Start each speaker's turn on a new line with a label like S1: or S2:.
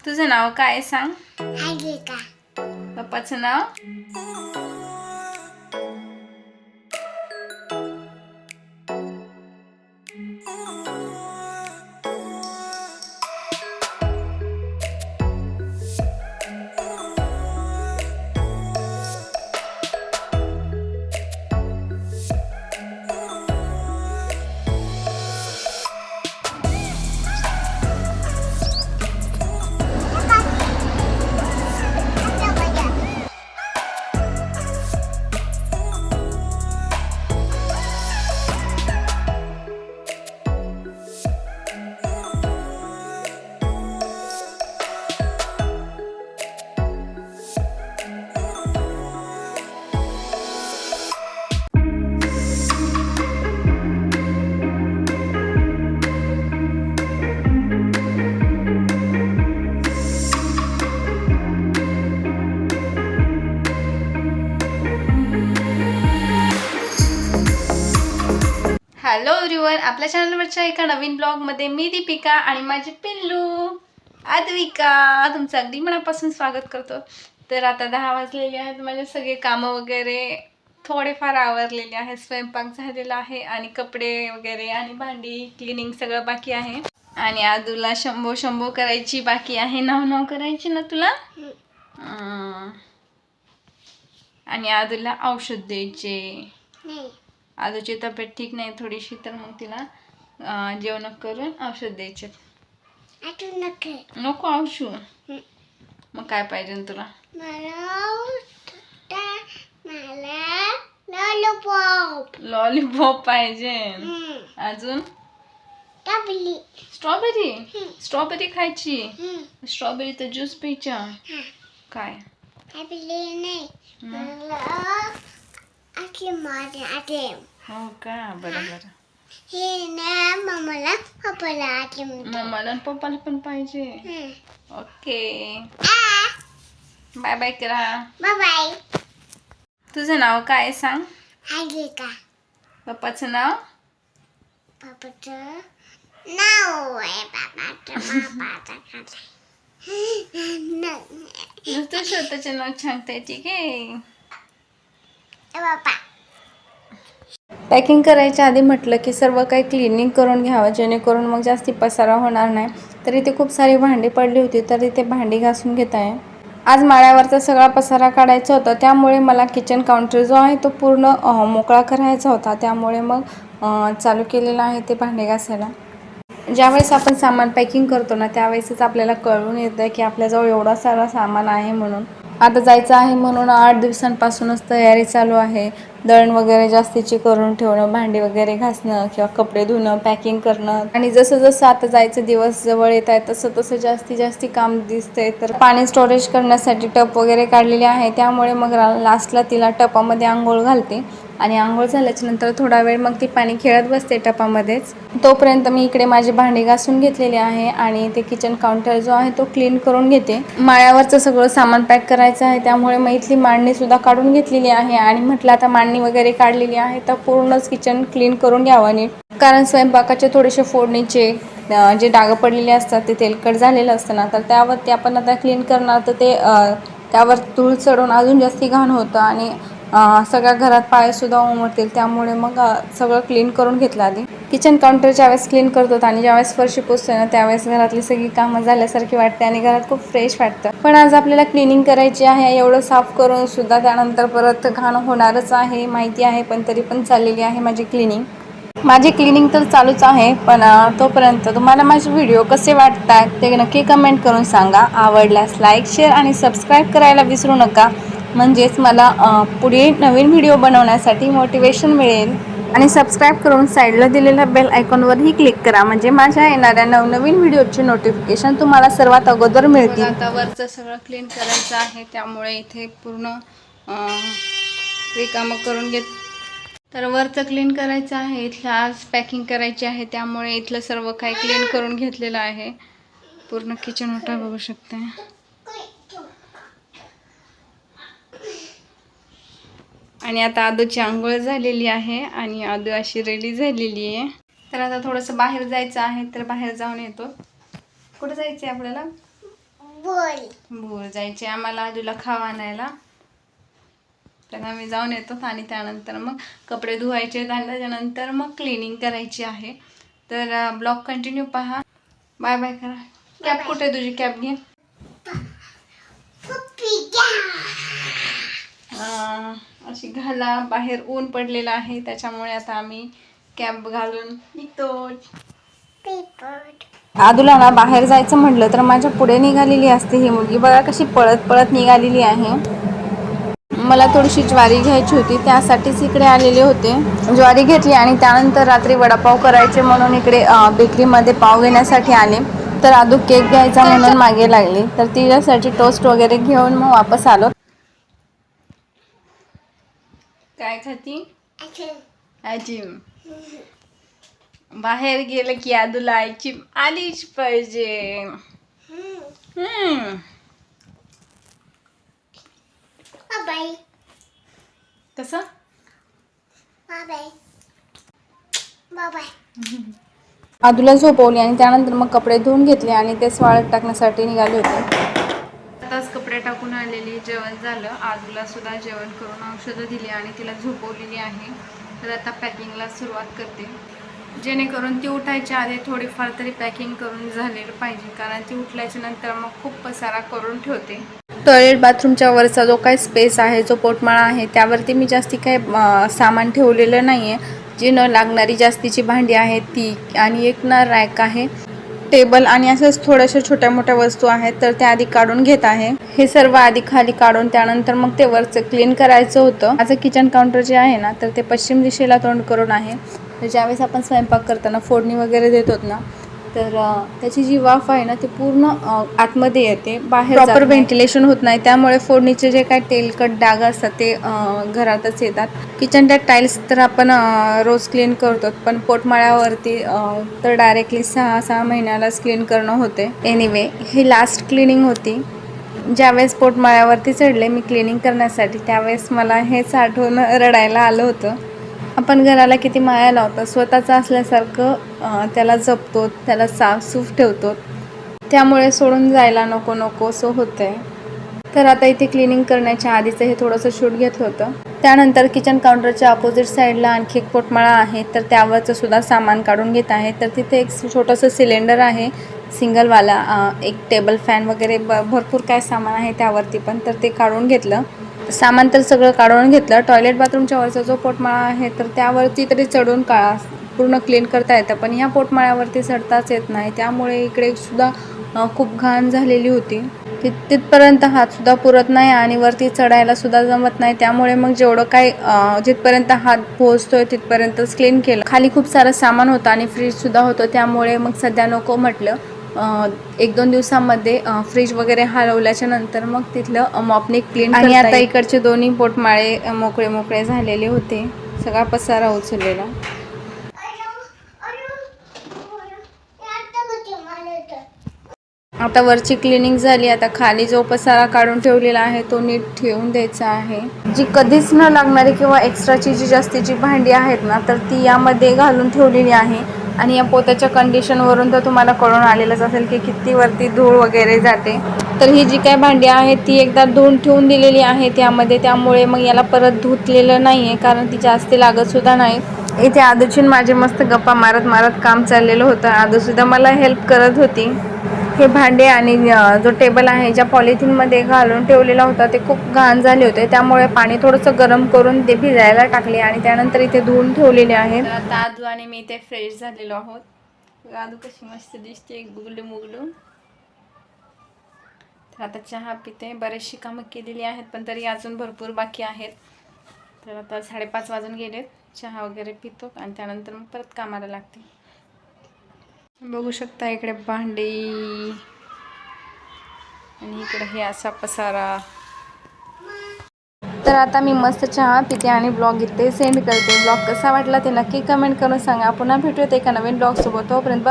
S1: तुझं नाव काय आहे सांग?
S2: हालिका.
S1: पप्पाचं नाव? हॅलो एव्हरीवन, आपल्या चॅनलवरच्या एका नवीन ब्लॉगमध्ये मी दीपिका आणि माझी पिल्लू अद्विका तुमचं अगदी मनापासून स्वागत करतो. तर आता 10 वाजलेले आहेत. माझे सगळे कामं वगैरे थोडेफार आवरलेले आहेत. स्वयंपाक झालेला आहे आणि कपडे वगैरे आणि भांडी क्लिनिंग सगळं बाकी आहे. आणि आदूला शंभो शंभो करायची बाकी आहे. नाव करायची ना तुला. आणि आदूला औषध द्यायचे. आदूची तब्येत ठीक नाही थोडीशी, तर मग तिला जेवण करून औषध द्यायचे. नको औषध. मग काय पाहिजे तुला? लॉलीपॉप पाहिजे. अजून स्ट्रॉबेरी खायची. स्ट्रॉबेरीचा ज्यूस प्यायचा. काय हो का? बरोबर.
S2: मम्माला
S1: आणि पप्पाला पण पाहिजे. ओके, बाय बाय करा.
S2: बाय.
S1: तुझं नाव काय आहे सांग?
S2: हालिका.
S1: पप्पाचं नाव?
S2: पापाचं नाव आहे
S1: नुसतं स्वतःचं नाव सांगताय. ठीक आहे. पॅकिंग करायच्या आधी म्हटलं की सर्व काही क्लिनिंग करून घ्यावं, जेणेकरून मग जास्ती पसारा होणार नाही. तर इथे खूप सारी भांडी पडली होती, तर इथे भांडी घासून घेत आहे. आज माळ्यावरचा सगळा पसारा काढायचा होता, त्यामुळे मला किचन काउंटर जो आहे तो पूर्ण मोकळा करायचा होता. त्यामुळे मग चालू केलेलं आहे ते भांडे घासायला. ज्यावेळेस आपण सामान पॅकिंग करतो ना, त्यावेळेसच आपल्याला कळून येतं की आपल्याजवळ एवढा सारा सामान आहे म्हणून. आता जायचं आहे म्हणून 8 दिवसांपासूनच तयारी चालू आहे. दळण वगैरे जास्तीची करून ठेवणं, भांडी वगैरे घासणं किंवा कपडे धुणं, पॅकिंग करणं. आणि जसं जसं आता जायचं दिवस जवळ येत आहे तसं तसं जास्ती काम दिसतंय. तर पाणी स्टोरेज करण्यासाठी टप वगैरे काढलेले आहे, त्यामुळे मग लास्टला तिला टपामध्ये आंघोळ घालते. आणि आंघोळ झाल्याच्या नंतर थोडा वेळ मग ती पाणी खेळत बसते टपामध्येच. तोपर्यंत मी इकडे माझी भांडी घासून घेतलेली आहे आणि ते किचन काउंटर जो आहे तो क्लीन करून घेते. माळ्यावरचं सगळं सामान पॅक करायचं आहे, त्यामुळे मग इथली मांडणी सुद्धा काढून घेतलेली आहे. आणि म्हटलं आता मांडणी वगैरे काढलेली आहे तर पूर्णच किचन क्लीन करून घ्यावं नीट. कारण स्वयंपाकाचे थोडेसे फोडणीचे जे डाग पडलेले असतात ते तेलकट झालेलं असतं ना, तर त्यावरती आपण आता क्लीन करणार तर ते त्यावर धूळ चढून अजून जास्ती घाण होतं आणि सगळ्या घरात पायसुद्धा उमटतील. त्यामुळे मग सगळं क्लीन करून घेतलं आधी. किचन काउंटर ज्यावेळेस क्लीन करतो आणि ज्यावेळेस फरशी पुसतो ना, त्यावेळेस घरातली सगळी कामं झाल्यासारखी वाटते आणि घरात खूप फ्रेश वाटतं. पण आज आपल्याला क्लिनिंग करायची आहे. एवढं साफ करून सुद्धा त्यानंतर परत घाण होणारच आहे माहिती आहे, पण तरी पण चाललेली आहे माझी क्लिनिंग. माझी क्लिनिंग तर चालूच आहे, पण तोपर्यंत तुम्हाला माझे व्हिडिओ कसे वाटतात ते नक्की कमेंट करून सांगा. आवडल्यास लाईक, शेअर आणि सबस्क्राईब करायला विसरू नका, म्हणजेच मला पुढे नवीन व्हिडिओ बनवण्यासाठी मोटिवेशन मिळेल. आणि सबस्क्राईब करून साईडला दिलेल्या बेल आयकॉनवरही क्लिक करा, म्हणजे माझ्या येणाऱ्या नवनवीन व्हिडिओचे नोटिफिकेशन तुम्हाला सर्वात अगोदर मिळतील. आता वरचं सगळं क्लीन करायचं आहे, त्यामुळे इथे पूर्ण रिकामं करून घेत. तर वरचं क्लीन करायचं आहे, इथलं आज पॅकिंग करायची आहे, त्यामुळे इथलं सर्व काही क्लीन करून घेतलेलं आहे. पूर्ण किचन ओटा बघू शकते. आणि आता आदूची आंघोळ झालेली आहे आणि आदू अशी रेडी झालेली आहे. तर आता थोडंसं बाहेर जायचं आहे, तर बाहेर जाऊन येतो. कुठं जायचं आहे आपल्याला? भूर जायचे आम्हाला आजूला खावा आणायला. तर आम्ही जाऊन येतो आणि त्यानंतर मग कपडे धुवायचे आणि त्याच्यानंतर मग क्लिनिंग करायची आहे. तर ब्लॉग कंटिन्यू पहा. बाय बाय करा. कॅब कुठे तुझी? कॅब घे. अशी घाला. बाहेर ऊन पडलेलं आहे त्याच्यामुळे आता आम्ही कॅब घालून निघतो. आदूला ना बाहेर जायचं म्हटलं तर माझ्या पुढे निघालेली असते ही मुलगी. बघा कशी पळत पळत निघालेली आहे. मला थोडीशी ज्वारी घ्यायची होती त्यासाठीच इकडे आलेले होते. ज्वारी घेतली आणि त्यानंतर रात्री वडापाव करायचे म्हणून इकडे बेकरीमध्ये पाव घेण्यासाठी आले. तर आदू केक घ्यायचा म्हणून मागे लागली. तर तिच्यासाठी टोस्ट वगैरे घेऊन मग वापस आलो. काय खाती? आईस्क्रीम. बाहेर गेलं की आदूला आईस्क्रीम आलीच पाहिजे. कसं? आदूला झोपवली आणि त्यानंतर मग कपडे धुवून घेतले आणि तेच वाळत टाकण्यासाठी निघाले होते. आताच कपडे टाकून आलेली, जेवण झालं. आदूला सुद्धा जेवण करून औषधं दिली आणि तिला झोपवलेली आहे. तर आता पॅकिंगला सुरुवात करते, जेणेकरून ती उठायच्या आधी थोडीफार तरी पॅकिंग करून झालेलं पाहिजे, कारण ती उठल्याच्या नंतर मग खूप पसारा करून ठेवते. टॉयलेट बाथरूमच्या वरचा जो काही स्पेस आहे, जो पोटमाळा आहे, त्यावरती मी जास्ती काही सामान ठेवलेलं नाही आहे. जी न लागणारी जास्तीची भांडी आहेत ती, आणि एक ना रॅक आहे, टेबल आणि असंच थोड्याशा छोट्या मोठ्या वस्तू आहेत. तर त्या आधी काढून घेत आहे. हे सर्व आधी खाली काढून त्यानंतर मग ते वरचं क्लीन करायचं होतं. माझं किचन काउंटर जे आहे ना, तर ते पश्चिम दिशेला तोंड करून आहे. तर ज्यावेळेस आपण स्वयंपाक करताना फोडणी वगैरे देतो ना, तर त्याची जी वाफ आहे ना, ती पूर्ण आतमध्ये येते, बाहेर प्रॉपर व्हेंटिलेशन होत नाही. त्यामुळे फोडणीचे जे काही तेलकट डाग असतात ते घरातच येतात. किचनच्या टाईल्स तर आपण रोज क्लीन करतो, पण पोटमाळ्यावरती तर डायरेक्टली 6 महिन्यालाच क्लीन करणं होते. एनिवे, ही लास्ट क्लिनिंग होती. ज्यावेळेस पोटमाळ्यावरती चढले मी क्लिनिंग करण्यासाठी, त्यावेळेस मला हेच आठवून रडायला आलं होतं. आपण घराला किती माया लावतो, स्वतःचं असल्यासारखं त्याला जपतो, त्याला साफसूफ ठेवतो, त्यामुळे सोडून जायला नको नको असं होतंय. तर आता इथे क्लिनिंग करण्याच्या आधीचं हे थोडंसं शूट घेतलं होतं. त्यानंतर किचन काउंटरच्या अपोजिट साईडला आणखी एक पोटमाळा आहे, तर त्यावरचं सुद्धा सामान काढून घेत आहे. तर तिथे एक छोटंसं सिलेंडर आहे सिंगलवाला, एक टेबल फॅन वगैरे भरपूर काय सामान आहे त्यावरती पण, तर ते काढून घेतलं. सामान तर सगळं काढून घेतलं. टॉयलेट बाथरूमच्या वरचा जो पोटमाळा आहे, तर त्यावरती तरी चढून पूर्ण क्लीन करता येतं, पण ह्या पोटमाळ्यावरती चढताच येत नाही. त्यामुळे इकडे सुद्धा खूप घाण झालेली होती. तिथपर्यंत हातसुद्धा पुरत नाही आणि वरती चढायला सुद्धा जमत नाही. त्यामुळे मग जेवढं काय जिथपर्यंत हात पोहोचतोय तिथपर्यंतच क्लीन केलं. खाली खूप सारं सामान होतं आणि फ्रीजसुद्धा होतं, त्यामुळे मग सध्या नको म्हटलं. 1-2 दिवसामध्ये फ्रीज वगैरे हलवल्याच्या नंतर मग तिथलं मॉपने क्लीन. आणि आता इकडचे दोन्ही पोटमाळे मोकळे झालेले होते, सगळा पसारा उचललेला. आता वरची क्लिनिंग झाली. आता खाली जो पसारा काढून ठेवलेला आहे तो नीट ठेवून द्यायचा आहे. जी कधीच न लागणारी किंवा एक्स्ट्राची जी जास्तीची भांडी आहेत ना, तर ती यामध्ये घालून ठेवलेली आहे. आणि या पोत्याच्या कंडिशनवरून तर तुम्हाला कळून आलेलंच असेल की किती वरती धूळ वगैरे जाते. तर ही जी काय भांडी आहेत ती एकदा धुवून ठेवून दिलेली आहेत यामध्ये, त्यामुळे मग याला परत धुतलेलं नाही आहे, कारण ती जास्त लागतसुद्धा नाही. इथे आदूची माझे मस्त गप्पा मारत काम चाललेलं होतं. आदूसुद्धा मला हेल्प करत होती. हे भांडे आणि जो टेबल आहे ज्या पॉलिथिनमध्ये घालून ठेवलेला होता ते खूप घाण झाले होते, त्यामुळे पाणी थोडंसं गरम करून ते भिजायला टाकले आणि त्यानंतर इथे धुवून ठेवलेले आहेत. तर आता आदू आणि मी इथे फ्रेश झालेलो आहोत. आदू कशी मस्त दिसते, गुगलू मुगलू. तर आता चहा पिते. बरेचशी कामं केलेली आहेत, पण तरी अजून भरपूर बाकी आहेत. तर आता 5:30 वाजून गेलेत. चहा वगैरे पितो आणि त्यानंतर मग परत कामाला लागते. बघू शकता इकडे भांडी आणि इकडे हे असा पसारा. तर आता मी मस्त चहा पिते आणि ब्लॉग इथे सेंड करते. ब्लॉग कसा वाटला ते नक्की कमेंट करून सांगा. पुन्हा भेटूयात एका नवीन ब्लॉग सोबत. तोपर्यंत